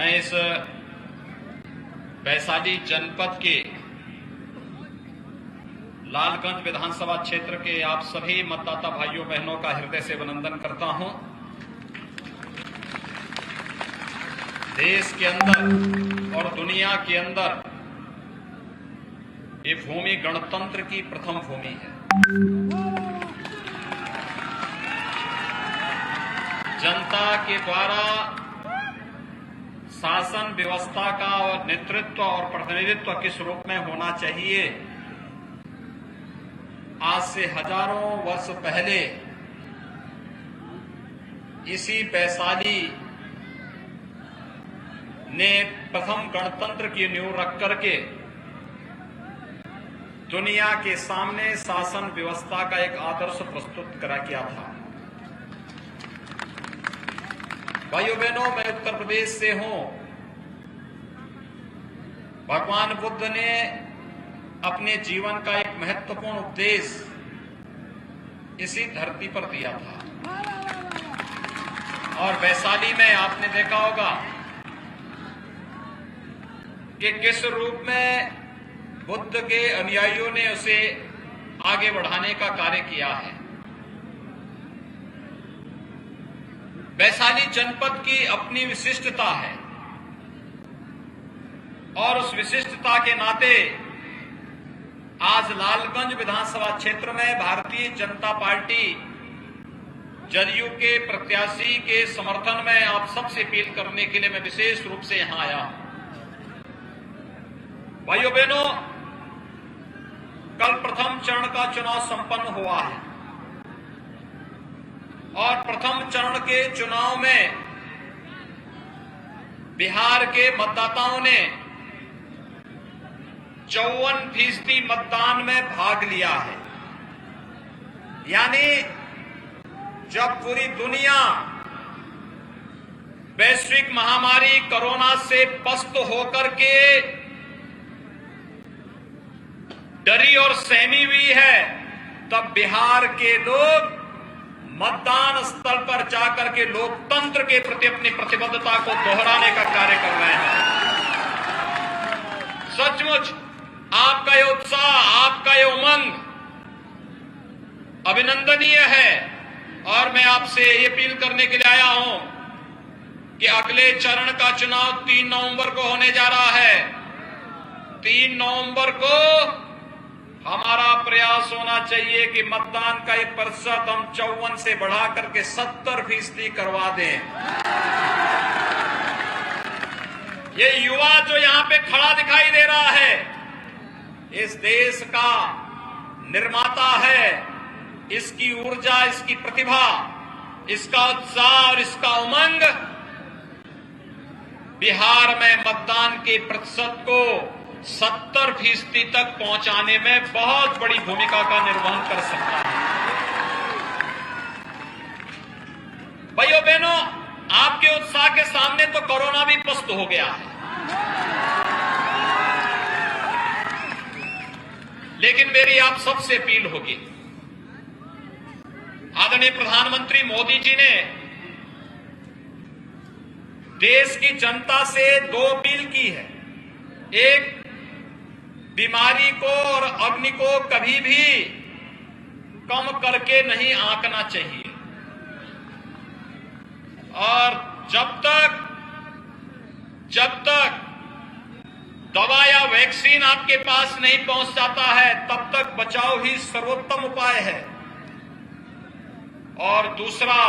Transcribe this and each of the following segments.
मैं इस वैशाली जनपद के लालगंज विधानसभा क्षेत्र के आप सभी मतदाता भाइयों बहनों का हृदय से अभिनंदन करता हूं। देश के अंदर और दुनिया के अंदर ये भूमि गणतंत्र की प्रथम भूमि है। जनता के द्वारा शासन व्यवस्था का और नेतृत्व और प्रतिनिधित्व किस रूप में होना चाहिए, आज से हजारों वर्ष पहले इसी वैशाली ने प्रथम गणतंत्र की नींव रख करके दुनिया के सामने शासन व्यवस्था का एक आदर्श प्रस्तुत करा किया था। भाइयों बहनों, मैं उत्तर प्रदेश से हूं। भगवान बुद्ध ने अपने जीवन का एक महत्वपूर्ण उपदेश इसी धरती पर दिया था और वैशाली में आपने देखा होगा कि किस रूप में बुद्ध के अनुयायियों ने उसे आगे बढ़ाने का कार्य किया है। वैशाली जनपद की अपनी विशिष्टता है और उस विशिष्टता के नाते आज लालगंज विधानसभा क्षेत्र में भारतीय जनता पार्टी जदयू के प्रत्याशी के समर्थन में आप सबसे अपील करने के लिए मैं विशेष रूप से यहां आया हूं। भाइयों बहनों, कल प्रथम चरण का चुनाव संपन्न हुआ है और प्रथम चरण के चुनाव में बिहार के मतदाताओं ने 54% मतदान में भाग लिया है। यानी जब पूरी दुनिया वैश्विक महामारी कोरोना से पस्त होकर के डरी और सहमी हुई है, तब बिहार के लोग मतदान स्थल पर जाकर के लोकतंत्र के प्रति अपनी प्रतिबद्धता को दोहराने का कार्य कर रहे हैं। सचमुच आपका ये उत्साह, आपका ये उमंग अभिनंदनीय है और मैं आपसे ये अपील करने के लिए आया हूं कि अगले चरण का चुनाव 3 नवंबर को होने जा रहा है। 3 नवंबर को हमारा प्रयास होना चाहिए कि मतदान का ये प्रतिशत हम 54 से बढ़ा करके 70% करवा दें। ये युवा जो यहां पे खड़ा दिखाई दे रहा है, इस देश का निर्माता है। इसकी ऊर्जा, इसकी प्रतिभा, इसका उत्साह और इसका उमंग बिहार में मतदान के प्रतिशत को 70% तक पहुंचाने में बहुत बड़ी भूमिका का निर्वहन कर सकता है। भाइयों बहनों, आपके उत्साह के सामने तो कोरोना भी पस्त हो गया है, लेकिन मेरी आप सबसे अपील होगी। आदरणीय प्रधानमंत्री मोदी जी ने देश की जनता से 2 अपील की है। एक, बीमारी को और अग्नि को कभी भी कम करके नहीं आंकना चाहिए और जब तक दवा या वैक्सीन आपके पास नहीं पहुंच जाता है, तब तक बचाव ही सर्वोत्तम उपाय है। और दूसरा,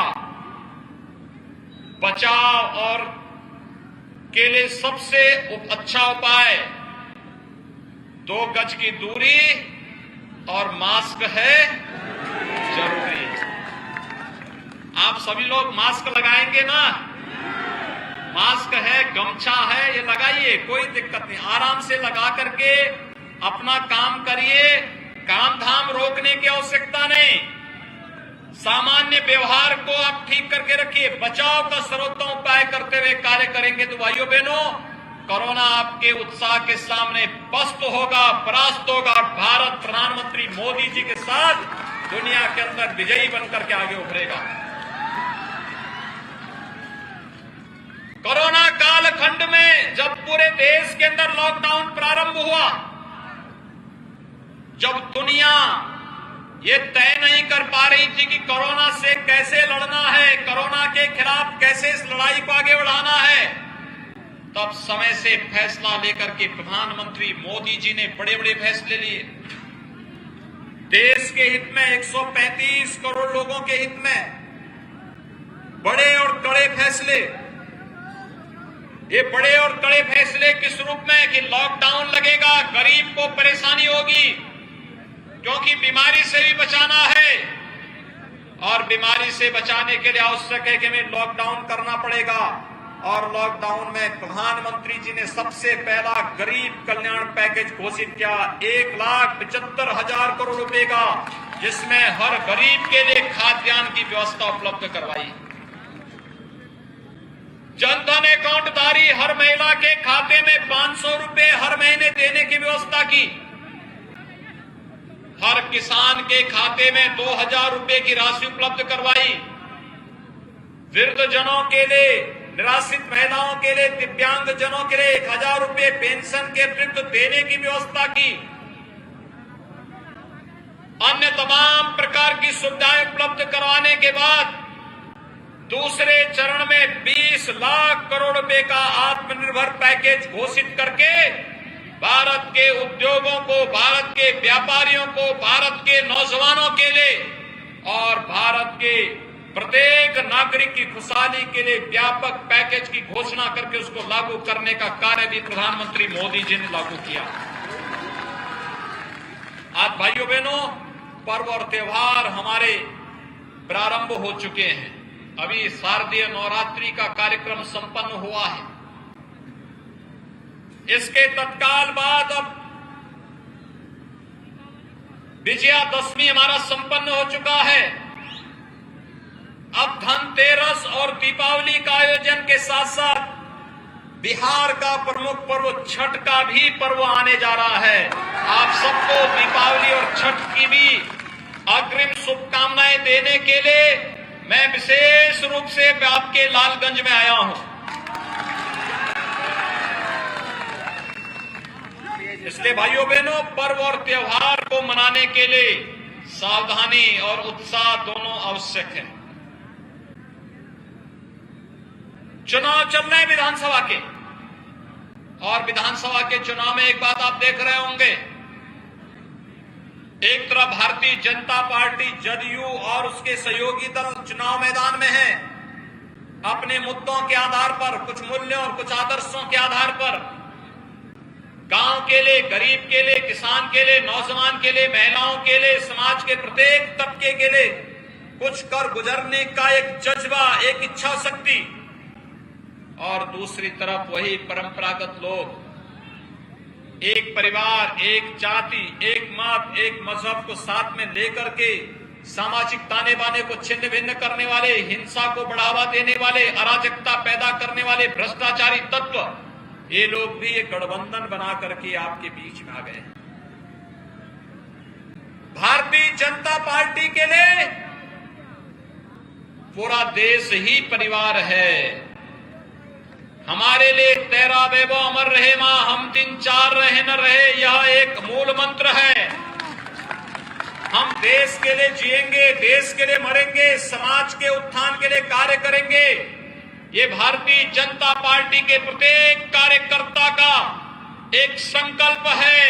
बचाव और के लिए सबसे अच्छा उपाय 2 गज की दूरी और मास्क है जरूरी। आप सभी लोग मास्क लगाएंगे ना? मास्क है, गमछा है, ये लगाइए, कोई दिक्कत नहीं। आराम से लगा करके अपना काम करिए। काम धाम रोकने की आवश्यकता नहीं। सामान्य व्यवहार को आप ठीक करके रखिए। बचाव का सर्वोत्तम उपाय करते हुए कार्य करेंगे तो भाइयों बहनों, कोरोना आपके उत्साह के सामने पस्त होगा, परास्त होगा और भारत प्रधानमंत्री मोदी जी के साथ दुनिया के अंदर विजयी बनकर के आगे उभरेगा। कोरोना कालखंड हुआ जब दुनिया ये तय नहीं कर पा रही थी कि कोरोना से कैसे लड़ना है, कोरोना के खिलाफ कैसे इस लड़ाई को आगे बढ़ाना है, तब समय से फैसला लेकर के प्रधानमंत्री मोदी जी ने बड़े बड़े फैसले लिए। देश के हित में, 135 करोड़ लोगों के हित में बड़े और कड़े फैसले। ये बड़े और कड़े फैसले किस रूप में कि लॉकडाउन लगेगा, गरीब को परेशानी होगी, क्योंकि बीमारी से भी बचाना है और बीमारी से बचाने के लिए आवश्यक है कि हमें लॉकडाउन करना पड़ेगा। और लॉकडाउन में प्रधानमंत्री जी ने सबसे पहला गरीब कल्याण पैकेज घोषित किया, 1,75,000 करोड़ रुपए का, जिसमें हर गरीब के लिए खाद्यान्न की व्यवस्था उपलब्ध करवाई। जनधन अकाउंटधारी हर महिला के खाते में 500 रुपए हर महीने देने की व्यवस्था की। हर किसान के खाते में 2,000 रुपए की राशि उपलब्ध करवाई। वृद्धजनों के लिए, निराश्रित महिलाओं के लिए, दिव्यांग जनों के लिए 1,000 रुपए पेंशन के अतिरिक्त देने की व्यवस्था की। अन्य तमाम प्रकार की सुविधाएं उपलब्ध करवाने के बाद दूसरे चरण में 20 लाख करोड़ रुपए का आत्मनिर्भर पैकेज घोषित करके भारत के उद्योगों को, भारत के व्यापारियों को, भारत के नौजवानों के लिए और भारत के प्रत्येक नागरिक की खुशहाली के लिए व्यापक पैकेज की घोषणा करके उसको लागू करने का कार्य भी प्रधानमंत्री मोदी जी ने लागू किया। आज भाइयों बहनों, पर्व और त्योहार हमारे प्रारंभ हो चुके हैं। अभी शारदीय नवरात्रि का कार्यक्रम संपन्न हुआ है। इसके तत्काल बाद अब विजयादशमी हमारा संपन्न हो चुका है। अब धनतेरस और दीपावली का आयोजन के साथ साथ बिहार का प्रमुख पर्व छठ का भी पर्व आने जा रहा है। आप सबको दीपावली और छठ की भी अग्रिम शुभकामनाएं देने के लिए मैं विशेष रूप से आपके लालगंज में आया हूं। इसलिए भाइयों बहनों, पर्व और त्योहार को मनाने के लिए सावधानी और उत्साह दोनों आवश्यक है। चुनाव चल रहे हैं विधानसभा के, और विधानसभा के चुनाव में एक बात आप देख रहे होंगे, एक तरफ भारतीय जनता पार्टी जदयू और उसके सहयोगी दल चुनाव मैदान में हैं, अपने मुद्दों के आधार पर, कुछ मूल्यों और कुछ आदर्शों के आधार पर गांव के लिए, गरीब के लिए, किसान के लिए, नौजवान के लिए, महिलाओं के लिए, समाज के प्रत्येक तबके के लिए कुछ कर गुजरने का एक जज्बा, एक इच्छा शक्ति, और दूसरी तरफ वही परंपरागत लोग, एक परिवार, एक जाति, एक मत, एक मजहब को साथ में लेकर के सामाजिक ताने बाने को छिन्न भिन्न करने वाले, हिंसा को बढ़ावा देने वाले, अराजकता पैदा करने वाले भ्रष्टाचारी तत्व, ये लोग भी एक गठबंधन बना करके आपके बीच में आ गए। भारतीय जनता पार्टी के लिए पूरा देश ही परिवार है। हमारे लिए तेरा वैभव अमर रहे मां, हम दिन चार रहे न रहे, यह एक मूल मंत्र है। हम देश के लिए जिएंगे, देश के लिए मरेंगे, समाज के उत्थान के लिए कार्य करेंगे। ये भारतीय जनता पार्टी के प्रत्येक कार्यकर्ता का एक संकल्प है।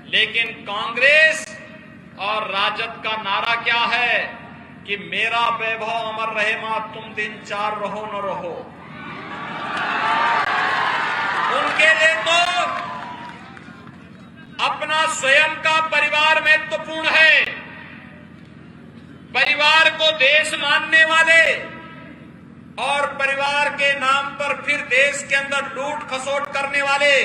लेकिन कांग्रेस और राजद का नारा क्या है कि मेरा वैभव अमर रहे मां, तुम दिन चार रहो न रहो। उनके लिए तो अपना स्वयं का परिवार महत्वपूर्ण है। परिवार को देश मानने वाले और परिवार के नाम पर फिर देश के अंदर लूट खसोट करने वाले,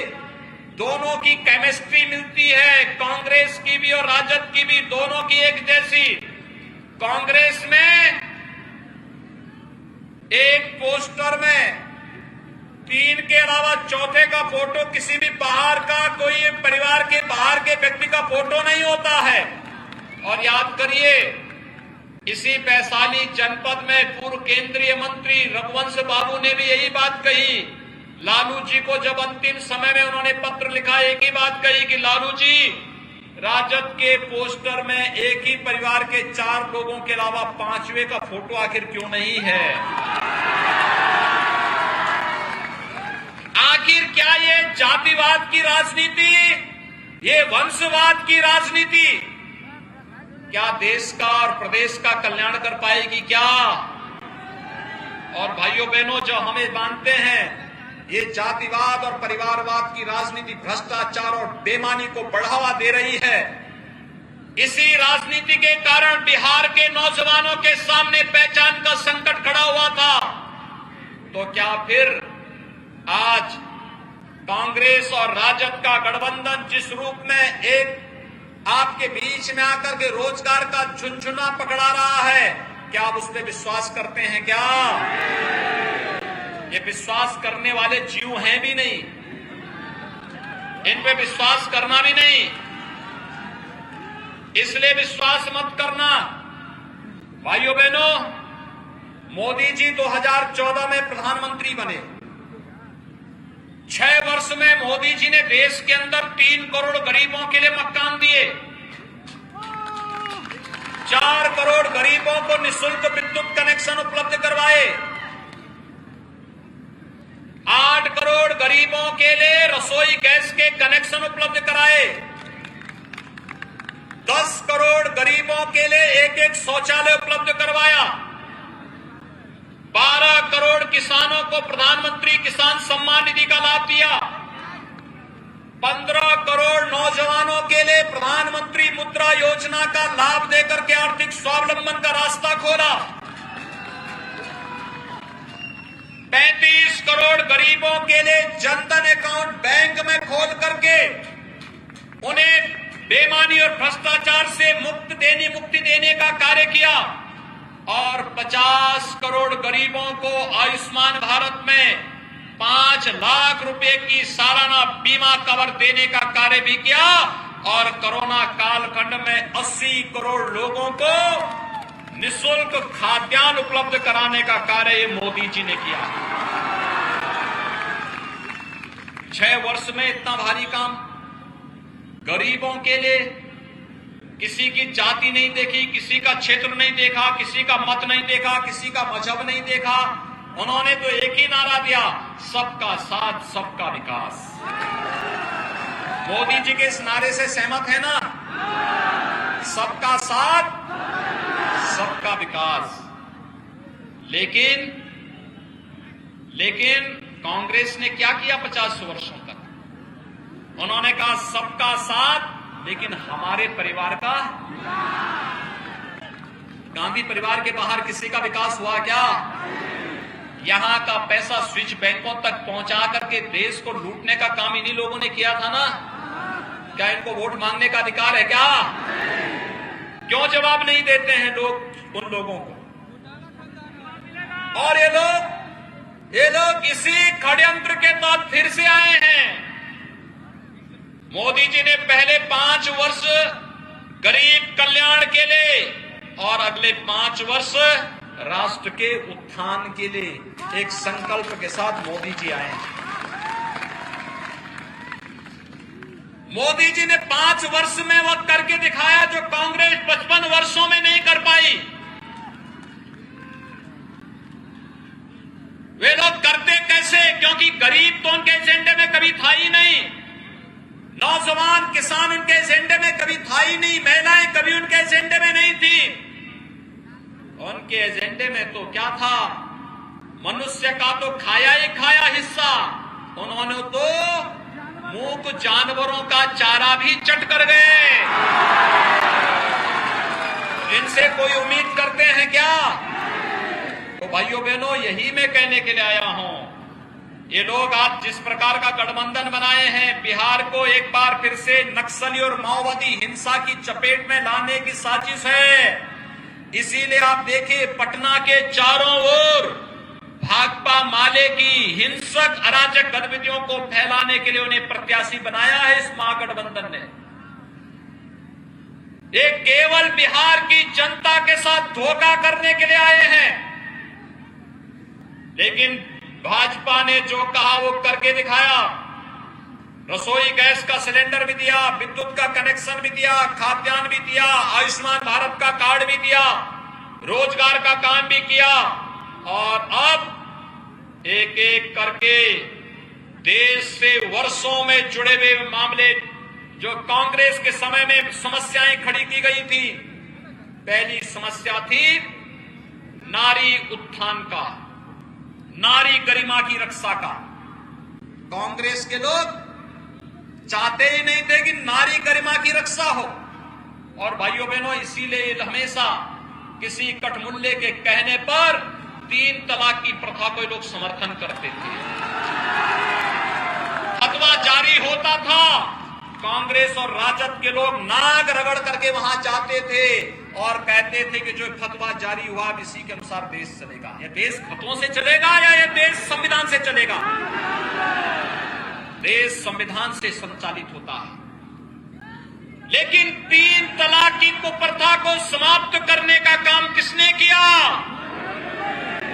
दोनों की केमिस्ट्री मिलती है। कांग्रेस की भी और राजद की भी, दोनों की एक जैसी। कांग्रेस में एक पोस्टर में 3 के अलावा चौथे का फोटो किसी भी बाहर का, कोई परिवार के बाहर के व्यक्ति का फोटो नहीं होता है। और याद करिए, इसी वैशाली जनपद में पूर्व केंद्रीय मंत्री रघुवंश बाबू ने भी यही बात कही लालू जी को जब अंतिम समय में उन्होंने पत्र लिखा, एक ही बात कही कि लालू जी, राजद के पोस्टर में एक ही परिवार के 4 लोगों के अलावा 5वें का फोटो आखिर क्यों नहीं है? आखिर क्या ये जातिवाद की राजनीति, ये वंशवाद की राजनीति क्या देश का और प्रदेश का कल्याण कर पाएगी क्या? और भाइयों बहनों, जो हमें मानते हैं ये जातिवाद और परिवारवाद की राजनीति भ्रष्टाचार और बेईमानी को बढ़ावा दे रही है। इसी राजनीति के कारण बिहार के नौजवानों के सामने पहचान का संकट खड़ा हुआ था। तो क्या फिर आज कांग्रेस और राजद का गठबंधन जिस रूप में एक आपके बीच में आकर के रोजगार का झुनझुना पकड़ा रहा है, क्या आप उस पर विश्वास करते हैं क्या? ये विश्वास करने वाले जीव हैं भी नहीं, इन पे विश्वास करना भी नहीं, इसलिए विश्वास मत करना। भाइयों बहनों, मोदी जी 2014 में प्रधानमंत्री बने। 6 वर्ष में मोदी जी ने देश के अंदर 3 करोड़ गरीबों के लिए मकान दिए, 4 करोड़ गरीबों को निःशुल्क विद्युत कनेक्शन उपलब्ध करवाए, 8 करोड़ गरीबों के लिए रसोई गैस के कनेक्शन उपलब्ध कराए, 10 करोड़ गरीबों के लिए एक शौचालय उपलब्ध करवाया, 12 करोड़ किसानों को प्रधानमंत्री किसान सम्मान निधि का लाभ दिया, 15 करोड़ नौजवानों के लिए प्रधानमंत्री मुद्रा योजना का लाभ देकर के आर्थिक स्वावलंबन का रास्ता खोला, 35 करोड़ गरीबों के लिए जनधन अकाउंट बैंक में खोल करके उन्हें बेईमानी और भ्रष्टाचार से मुक्ति देने का कार्य किया, और 50 करोड़ गरीबों को आयुष्मान भारत में 5 लाख रुपए की सालाना बीमा कवर देने का कार्य भी किया, और कोरोना कालखंड में 80 करोड़ लोगों को निःशुल्क खाद्यान्न उपलब्ध कराने का कार्य ये मोदी जी ने किया। 6 वर्ष में इतना भारी काम, गरीबों के लिए किसी की जाति नहीं देखी, किसी का क्षेत्र नहीं देखा, किसी का मत नहीं देखा, किसी का मजहब नहीं देखा, उन्होंने तो एक ही नारा दिया, सबका साथ सबका विकास। मोदी जी के इस नारे से सहमत है ना? सबका साथ सबका विकास। लेकिन कांग्रेस ने क्या किया 50 वर्षों तक? उन्होंने कहा सबका साथ, लेकिन हमारे परिवार का। गांधी परिवार के बाहर किसी का विकास हुआ क्या? यहां का पैसा स्विच बैंकों तक पहुंचा करके देश को लूटने का काम इन्हीं लोगों ने किया था ना? क्या इनको वोट मांगने का अधिकार है क्या? क्यों जवाब नहीं देते हैं लोग उन लोगों को? और ये लोग इसी षड्यंत्र के तहत फिर से आए हैं। मोदी जी ने पहले 5 वर्ष गरीब कल्याण के लिए और अगले 5 वर्ष राष्ट्र के उत्थान के लिए एक संकल्प के साथ मोदी जी आए हैं। मोदी जी ने 5 वर्ष में वह करके दिखाया जो कांग्रेस 55 वर्षों में नहीं कर पाई। वे लोग करते कैसे? क्योंकि गरीब तो उनके एजेंडे में कभी था ही नहीं, नौजवान किसान उनके एजेंडे में कभी था ही नहीं, महिलाएं कभी उनके एजेंडे में नहीं थी। उनके एजेंडे में तो क्या था? मनुष्य का तो खाया ही खाया हिस्सा, उन्होंने तो मूक जानवरों का चारा भी चट कर गए। इनसे कोई उम्मीद करते हैं क्या? तो भाइयों बहनों, यही मैं कहने के लिए आया हूं। ये लोग आज जिस प्रकार का गठबंधन बनाए हैं, बिहार को एक बार फिर से नक्सली और माओवादी हिंसा की चपेट में लाने की साजिश है। इसीलिए आप देखिए, पटना के चारों ओर भाकपा माले की हिंसक अराजक गतिविधियों को फैलाने के लिए उन्हें प्रत्याशी बनाया है इस महागठबंधन ने। ये केवल बिहार की जनता के साथ धोखा करने के लिए आए हैं। लेकिन भाजपा ने जो कहा वो करके दिखाया। रसोई गैस का सिलेंडर भी दिया, विद्युत का कनेक्शन भी दिया, खाद्यान्न भी दिया, आयुष्मान भारत का कार्ड भी दिया, रोजगार का काम भी किया। और अब एक एक करके देश से वर्षों में जुड़े हुए मामले जो कांग्रेस के समय में समस्याएं खड़ी की गई थी। पहली समस्या थी नारी उत्थान का, नारी गरिमा की रक्षा का। कांग्रेस के लोग चाहते ही नहीं थे कि नारी गरिमा की रक्षा हो। और भाइयों बहनों, इसीलिए हमेशा किसी कटमुल्ले के कहने पर 3 तलाक की प्रथा को लोग समर्थन करते थे। फतवा जारी होता था, कांग्रेस और राजद के लोग नाक रगड़ करके वहां जाते थे और कहते थे कि जो फतवा जारी हुआ इसी के अनुसार देश चलेगा। यह देश फतवों से चलेगा या यह देश संविधान से चलेगा? देश संविधान से संचालित होता है। लेकिन 3 तलाक की कुप्रथा को समाप्त करने का काम किसने किया?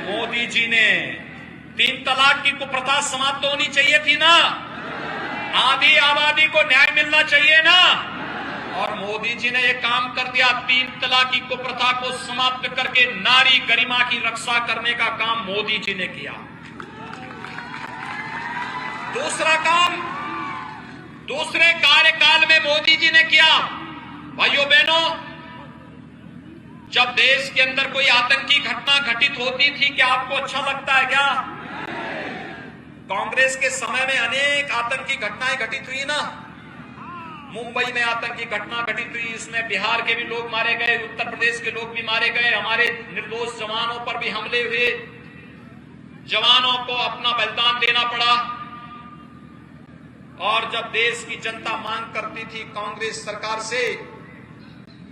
मोदी जी ने। 3 तलाक की कुप्रथा समाप्त होनी चाहिए थी ना, आधी आबादी को न्याय मिलना चाहिए ना, और मोदी जी ने यह काम कर दिया। 3 तलाक की कुप्रथा को समाप्त करके नारी गरिमा की रक्षा करने का काम मोदी जी ने किया। दूसरा काम दूसरे कार्यकाल में मोदी जी ने किया। भाइयों बहनों, जब देश के अंदर कोई आतंकी घटना घटित होती थी, क्या आपको अच्छा लगता है क्या? कांग्रेस के समय में अनेक आतंकी घटनाएं घटित हुई ना। मुंबई में आतंकी घटना घटित हुई, इसमें बिहार के भी लोग मारे गए, उत्तर प्रदेश के लोग भी मारे गए, हमारे निर्दोष जवानों पर भी हमले हुए, जवानों को अपना बलिदान देना पड़ा। और जब देश की जनता मांग करती थी कांग्रेस सरकार से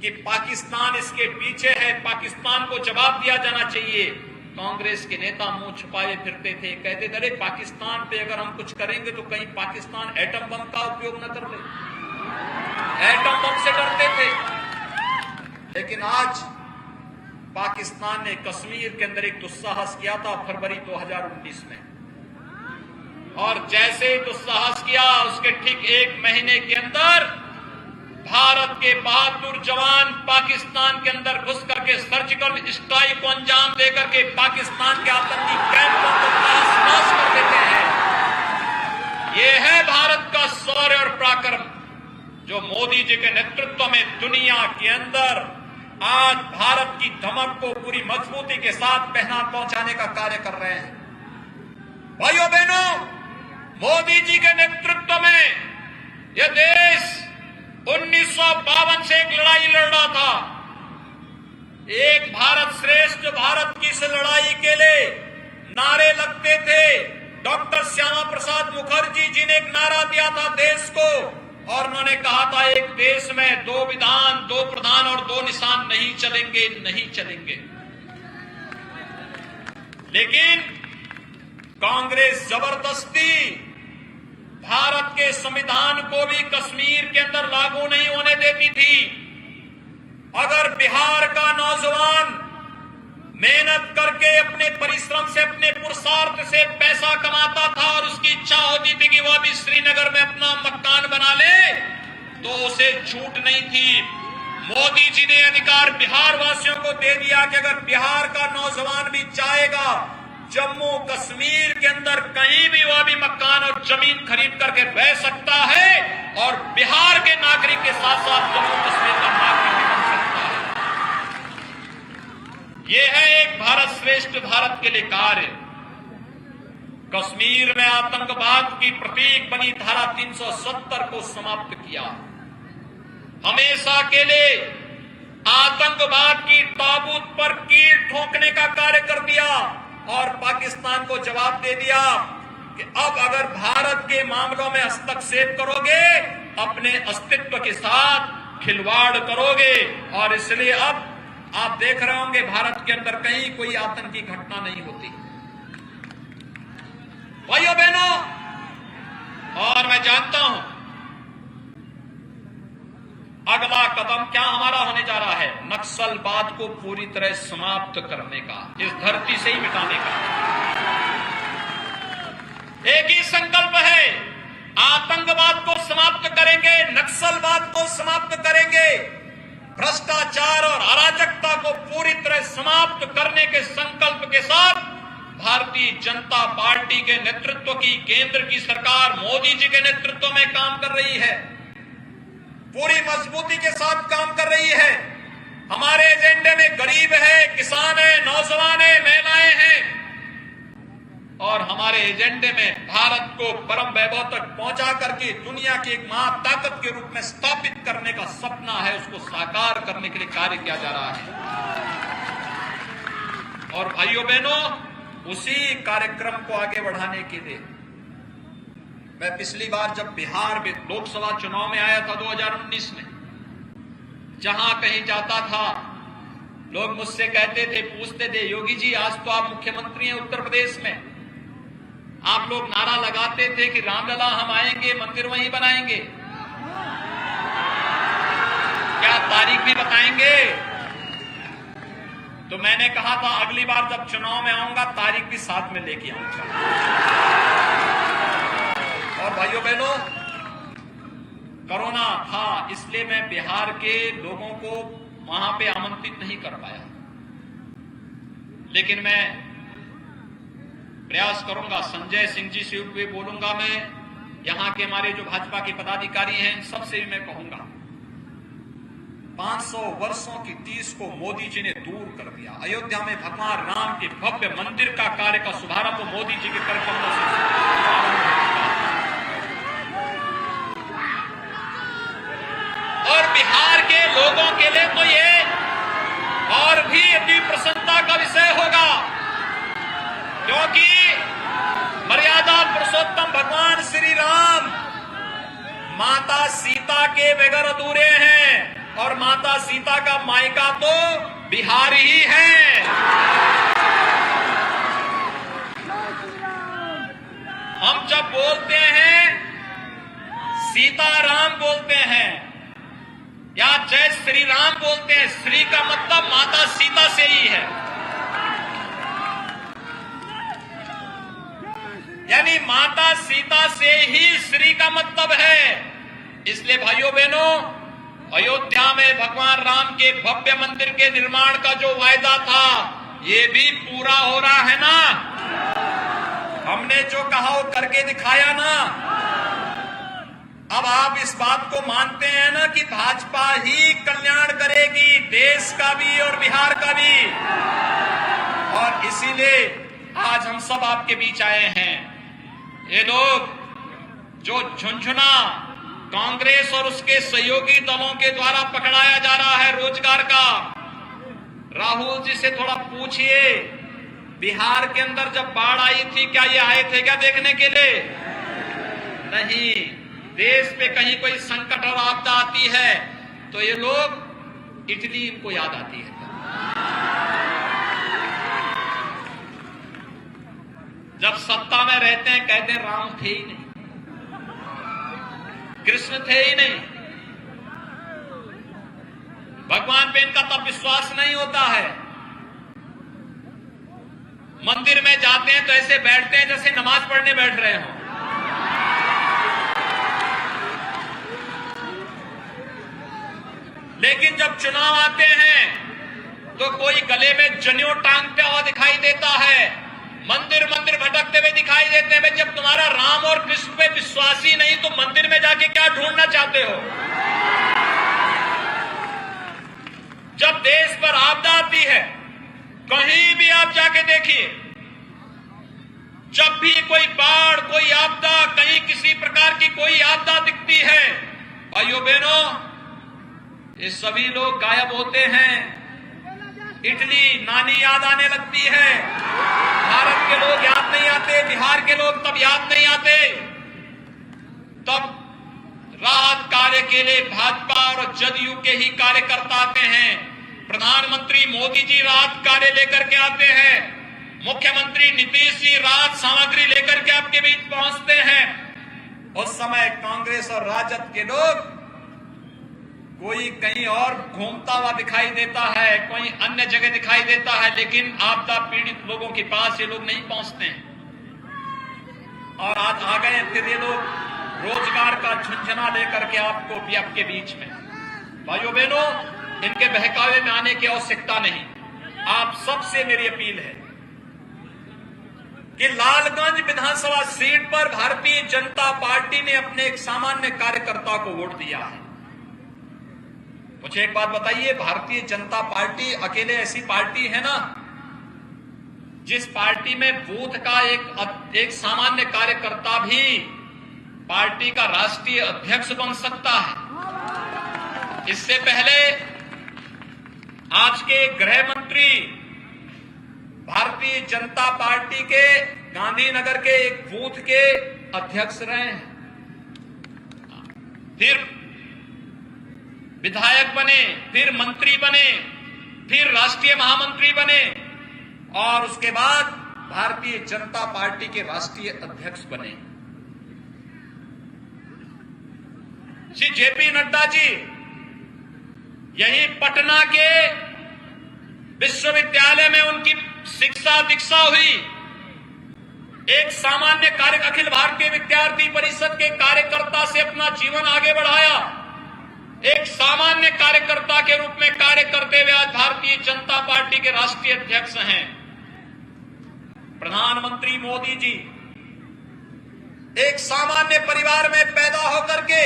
कि पाकिस्तान इसके पीछे है, पाकिस्तान को जवाब दिया जाना चाहिए, कांग्रेस के नेता मुंह छुपाए फिरते थे, कहते थे अरे पाकिस्तान पे अगर हम कुछ करेंगे तो कहीं पाकिस्तान एटम बम का उपयोग न कर ले, एटम बम से डरते थे। लेकिन आज पाकिस्तान ने कश्मीर के अंदर एक दुस्साहस किया था फरवरी 2019 में, और जैसे ही दुस्साहस किया उसके ठीक 1 महीने के अंदर भारत के बहादुर जवान पाकिस्तान के अंदर घुस करके सर्जिकल स्ट्राइक को अंजाम देकर के पाकिस्तान के आतंकी कैंपों को तहस-नहस कर देते हैं। ये है भारत का शौर्य और पराक्रम, जो मोदी जी के नेतृत्व में दुनिया के अंदर आज भारत की धमक को पूरी मजबूती के साथ पहचान पहुंचाने का कार्य कर रहे हैं। भाइयों बहनों, मोदी जी के नेतृत्व में यह देश 1952 से एक लड़ाई लड़ रहा था। एक भारत श्रेष्ठ भारत की इस लड़ाई के लिए नारे लगते थे। डॉक्टर श्यामा प्रसाद मुखर्जी जी ने एक नारा दिया था देश को, और उन्होंने कहा था एक देश में 2 विधान, 2 प्रधान और 2 निशान नहीं चलेंगे, नहीं चलेंगे। लेकिन कांग्रेस जबरदस्ती भारत के संविधान को भी कश्मीर के अंदर लागू नहीं होने देती थी। अगर बिहार का नौजवान मेहनत करके अपने परिश्रम से, अपने पुरुषार्थ से पैसा कमाता था और उसकी इच्छा होती थी कि वह भी श्रीनगर में अपना मकान बना ले, तो उसे छूट नहीं थी। मोदी जी ने अधिकार बिहार वासियों को दे दिया कि अगर बिहार का नौजवान भी चाहेगा जम्मू कश्मीर के अंदर कहीं भी वह भी मकान और जमीन खरीद करके रह सकता है, और बिहार के नागरिक के साथ साथ जम्मू कश्मीर का नागरिक भी बन सकता है। यह है एक भारत श्रेष्ठ भारत के लिए कार्य। कश्मीर में आतंकवाद की प्रतीक बनी धारा 370 को समाप्त किया। हमेशा के लिए आतंकवाद की ताबूत पर कील ठोकने का कार्य कर दिया और पाकिस्तान को जवाब दे दिया कि अब अगर भारत के मामलों में हस्तक्षेप करोगे, अपने अस्तित्व के साथ खिलवाड़ करोगे। और इसलिए अब आप देख रहे होंगे भारत के अंदर कहीं कोई आतंकी घटना नहीं होती। भाइयों बहनों, और मैं जानता हूं अगला कदम क्या हमारा होने जा रहा है, नक्सलवाद को पूरी तरह समाप्त करने का, इस धरती से ही मिटाने का। एक ही संकल्प है, आतंकवाद को समाप्त करेंगे, नक्सलवाद को समाप्त करेंगे, भ्रष्टाचार और अराजकता को पूरी तरह समाप्त करने के संकल्प के साथ भारतीय जनता पार्टी के नेतृत्व की केंद्र की सरकार मोदी जी के नेतृत्व में काम कर रही है, पूरी मजबूती के साथ काम कर रही है। हमारे एजेंडे में गरीब है, किसान है, नौजवान है, महिलाएं हैं, और हमारे एजेंडे में भारत को परम वैभव तक पहुंचा करके दुनिया की एक महाताकत के रूप में स्थापित करने का सपना है, उसको साकार करने के लिए कार्य किया जा रहा है। और भाइयों बहनों, उसी कार्यक्रम को आगे बढ़ाने के लिए मैं पिछली बार जब बिहार में लोकसभा चुनाव में आया था 2019 में, जहां कहीं जाता था लोग मुझसे कहते थे, पूछते थे, योगी जी आज तो आप मुख्यमंत्री हैं उत्तर प्रदेश में, आप लोग नारा लगाते थे कि रामलला हम आएंगे, मंदिर वहीं बनाएंगे, क्या तारीख भी बताएंगे? तो मैंने कहा था अगली बार जब चुनाव में आऊंगा तारीख भी साथ में लेके आऊंगा। और भाइयों बहनों, कोरोना था इसलिए मैं बिहार के लोगों को वहां पे आमंत्रित नहीं कर पाया, लेकिन मैं प्रयास करूंगा, संजय सिंह जी से भी बोलूंगा, मैं यहां के हमारे जो भाजपा के पदाधिकारी हैं सबसे भी मैं कहूंगा, 500 वर्षों की टीस को मोदी जी ने दूर कर दिया। अयोध्या में भगवान राम के भव्य मंदिर का कार्य का शुभारंभ मोदी जी के कार्यक्रमों से, और बिहार के लोगों के लिए तो ये और भी अति प्रसन्नता का विषय होगा, क्योंकि मर्यादा पुरुषोत्तम भगवान श्री राम माता सीता के बगैर अधूरे हैं, और माता सीता का मायका तो बिहार ही है। हम जब बोलते हैं सीताराम बोलते हैं या जय श्री राम बोलते हैं, श्री का मतलब माता सीता से ही है, यानी माता सीता से ही श्री का मतलब है। इसलिए भाइयों बहनों, अयोध्या में भगवान राम के भव्य मंदिर के निर्माण का जो वायदा था ये भी पूरा हो रहा है ना, हमने जो कहा वो करके दिखाया ना। अब आप इस बात को मानते हैं ना कि भाजपा ही कल्याण करेगी, देश का भी और बिहार का भी, और इसीलिए आज हम सब आपके बीच आए हैं। ये लोग जो झुंझुना कांग्रेस और उसके सहयोगी दलों के द्वारा पकड़ाया जा रहा है रोजगार का, राहुल जी से थोड़ा पूछिए, बिहार के अंदर जब बाढ़ आई थी क्या ये आए थे क्या देखने के लिए? नहीं। देश पे कहीं कोई संकट और आपदा आती है तो ये लोग इटली इनको याद आती है। जब सत्ता में रहते हैं कहते हैं राम थे ही नहीं, कृष्ण थे ही नहीं, भगवान पे इनका तब विश्वास नहीं होता है। मंदिर में जाते हैं तो ऐसे बैठते हैं जैसे नमाज पढ़ने बैठ रहे हो। लेकिन जब चुनाव आते हैं तो कोई गले में जनेऊ टांगते हुआ दिखाई देता है, मंदिर मंदिर भटकते हुए दिखाई देते हैं। जब तुम्हारा राम और कृष्ण पे विश्वास ही नहीं तो मंदिर में जाके क्या ढूंढना चाहते हो? जब देश पर आपदा आती है, कहीं भी आप जाके देखिए, जब भी कोई बाढ़, कोई आपदा, कहीं किसी प्रकार की कोई आपदा दिखती है, भाइयों बहनों, ये सभी लोग गायब होते हैं। इटली नानी याद आने लगती है, भारत के लोग याद नहीं आते, बिहार के लोग तब याद नहीं आते। तब राहत कार्य के लिए भाजपा और जदयू के ही कार्यकर्ता आते हैं। प्रधानमंत्री मोदी जी राहत कार्य लेकर के आते हैं, मुख्यमंत्री नीतीश जी राहत सामग्री लेकर के आपके बीच पहुंचते हैं। उस समय कांग्रेस और राजद के लोग कोई कहीं और घूमता हुआ दिखाई देता है, कोई अन्य जगह दिखाई देता है, लेकिन आपदा पीड़ित लोगों के पास ये लोग नहीं पहुंचते हैं। और आज आ गए फिर ये लोग रोजगार का झुंझुना लेकर के आपके बीच में। भाइयों बहनों, इनके बहकावे में आने की आवश्यकता नहीं। आप सबसे मेरी अपील है कि लालगंज विधानसभा सीट पर भारतीय जनता पार्टी ने अपने एक सामान्य कार्यकर्ता को वोट दिया है। मुझे एक बात बताइए, भारतीय जनता पार्टी अकेले ऐसी पार्टी है ना जिस पार्टी में बूथ का एक सामान्य कार्यकर्ता भी पार्टी का राष्ट्रीय अध्यक्ष बन सकता है। इससे पहले आज के गृह मंत्री भारतीय जनता पार्टी के गांधीनगर के एक बूथ के अध्यक्ष रहे हैं, फिर विधायक बने, फिर मंत्री बने, फिर राष्ट्रीय महामंत्री बने और उसके बाद भारतीय जनता पार्टी के राष्ट्रीय अध्यक्ष बने। श्री जेपी नड्डा जी यही पटना के विश्वविद्यालय में उनकी शिक्षा दीक्षा हुई। एक सामान्य अखिल भारतीय विद्यार्थी परिषद के कार्यकर्ता से अपना जीवन आगे बढ़ाया। एक सामान्य कार्यकर्ता के रूप में कार्य करते हुए आज भारतीय जनता पार्टी के राष्ट्रीय अध्यक्ष हैं। प्रधानमंत्री मोदी जी एक सामान्य परिवार में पैदा होकर के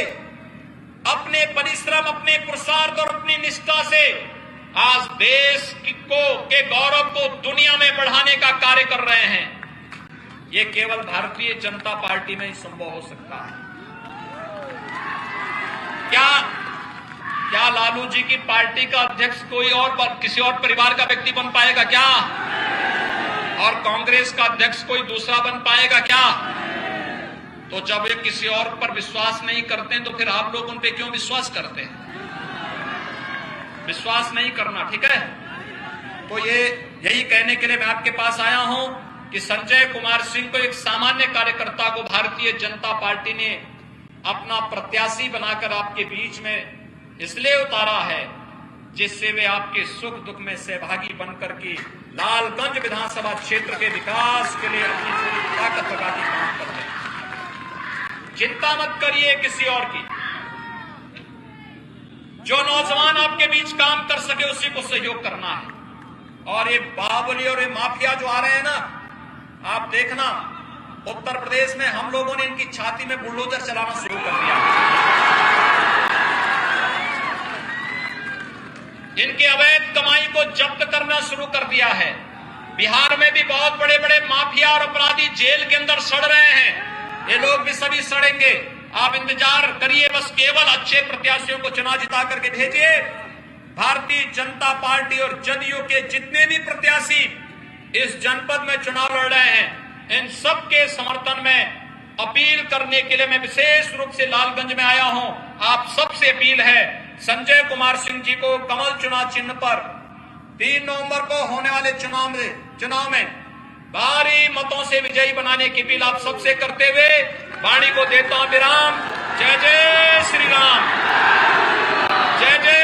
अपने परिश्रम, अपने पुरुषार्थ और अपनी निष्ठा से आज देश के गौरव को दुनिया में बढ़ाने का कार्य कर रहे हैं। ये केवल भारतीय जनता पार्टी में ही संभव हो सकता है। क्या लालू जी की पार्टी का अध्यक्ष कोई और किसी और परिवार का व्यक्ति बन पाएगा क्या? और कांग्रेस का अध्यक्ष कोई दूसरा बन पाएगा क्या? तो जब वे किसी और पर विश्वास नहीं करते तो फिर आप लोग उन पे क्यों विश्वास करते हैं? विश्वास नहीं करना, ठीक है? तो यही कहने के लिए मैं आपके पास आया हूं कि संजय कुमार सिंह को, एक सामान्य कार्यकर्ता को भारतीय जनता पार्टी ने अपना प्रत्याशी बनाकर आपके बीच में इसलिए उतारा है जिससे वे आपके सुख दुख में सहभागी बनकर के लालगंज विधानसभा क्षेत्र के विकास के लिए अपनी पूरी ताकत लगा के काम कर रहे हैं। चिंता मत करिए किसी और की। जो नौजवान आपके बीच काम कर सके उसी को सहयोग करना है। और ये बाहुबली और ये माफिया जो आ रहे हैं ना, आप देखना उत्तर प्रदेश में हम लोगों ने इनकी छाती में बुलडोजर चलाना शुरू कर दिया। इनकी अवैध कमाई को जब्त करना शुरू कर दिया है। बिहार में भी बहुत बड़े बड़े माफिया और अपराधी जेल के अंदर सड़ रहे हैं। ये लोग भी सभी सड़ेंगे। आप इंतजार करिए, बस केवल अच्छे प्रत्याशियों को चुनाव जिता करके भेजिए। भारतीय जनता पार्टी और जदयू के जितने भी प्रत्याशी इस जनपद में चुनाव लड़ रहे हैं, इन सब के समर्थन में अपील करने के लिए मैं विशेष रूप से लालगंज में आया हूं। आप सबसे अपील है, संजय कुमार सिंह जी को कमल चुनाव चिन्ह पर 3 नवंबर को होने वाले चुनाव में भारी मतों से विजयी बनाने की अपील आप सबसे करते हुए वाणी को देता हूं विराम। जय जय श्री राम, जय जय